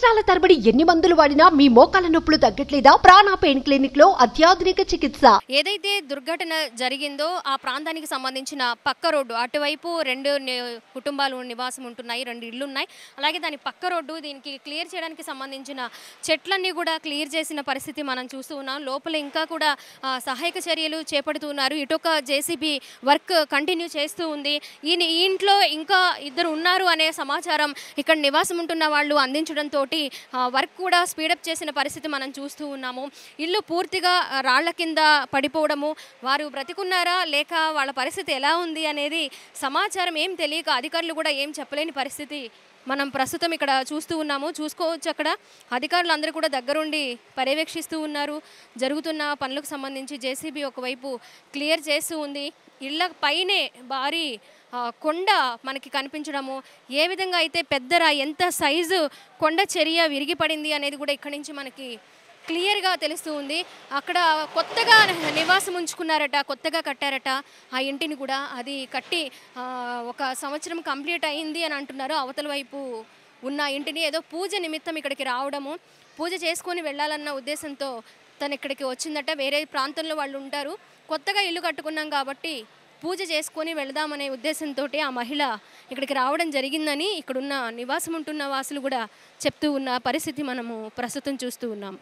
సంవత్సరాల తరబడి ఎన్ని మందులు వాడినా మీ మోకాల నొప్పులు తగ్గట్లేదా? ప్రాణ పెయిన్ క్లినిక్ లో అత్యాధునిక చికిత్స. ఏదైతే దుర్ఘటన జరిగిందో ఆ ప్రాంతానికి సంబంధించిన పక్క రోడ్డు అటువైపు రెండు కుటుంబాలు నివాసం ఉంటున్నాయి, రెండు ఇళ్ళు ఉన్నాయి. అలాగే దాని పక్క రోడ్డు దీనికి క్లియర్ చేయడానికి సంబంధించిన చెట్లన్నీ కూడా క్లియర్ చేసిన పరిస్థితి మనం చూస్తూ ఉన్నాం. లోపల ఇంకా కూడా సహాయక చర్యలు చేపడుతున్నారు. ఇటొక జేసీబీ వర్క్ కంటిన్యూ చేస్తూ ఉంది. ఈ ఇంట్లో ఇంకా ఇద్దరు ఉన్నారు అనే సమాచారం ఇక్కడ నివాసం ఉంటున్న వాళ్ళు అందించడంతో వర్క్ కూడా స్పీడప్ చేసిన పరిస్థితి మనం చూస్తూ ఉన్నాము. ఇల్లు పూర్తిగా రాళ్ల కింద పడిపోవడము, వారు బ్రతికున్నారా లేక వాళ్ళ పరిస్థితి ఎలా ఉంది అనేది సమాచారం ఏం తెలియక అధికారులు కూడా ఏం చెప్పలేని పరిస్థితి మనం ప్రస్తుతం ఇక్కడ చూస్తూ ఉన్నాము. చూసుకోవచ్చు, అక్కడ అధికారులు అందరూ కూడా దగ్గరుండి పర్యవేక్షిస్తూ ఉన్నారు. జరుగుతున్న పనులకు సంబంధించి జేసీబీ ఒకవైపు క్లియర్ చేస్తూ ఉంది. ఇళ్ళ పైనే భారీ కొండ మనకి కనిపించడము, ఏ విధంగా అయితే పెద్దరా ఎంత సైజు కొండ చర్య విరిగిపడింది అనేది కూడా ఇక్కడి నుంచి మనకి క్లియర్గా తెలుస్తూ ఉంది. అక్కడ కొత్తగా నివాసం ఉంచుకున్నారట, కొత్తగా కట్టారట ఆ ఇంటిని కూడా. అది కట్టి 1 సంవత్సరం కంప్లీట్ అయింది అని అంటున్నారు. అవతల వైపు ఉన్న ఇంటిని ఏదో పూజ నిమిత్తం ఇక్కడికి రావడము, పూజ చేసుకొని వెళ్ళాలన్న ఉద్దేశంతో తను ఇక్కడికి వచ్చిందట. వేరే ప్రాంతంలో వాళ్ళు ఉంటారు, కొత్తగా ఇల్లు కట్టుకున్నాం కాబట్టి పూజ చేసుకొని వెళదామనే ఉద్దేశంతో ఆ మహిళ ఇక్కడికి రావడం జరిగిందని ఇక్కడున్న నివాసం ఉంటున్న వాసులు కూడా చెప్తూ ఉన్న పరిస్థితి మనము ప్రస్తుతం చూస్తూ ఉన్నాం.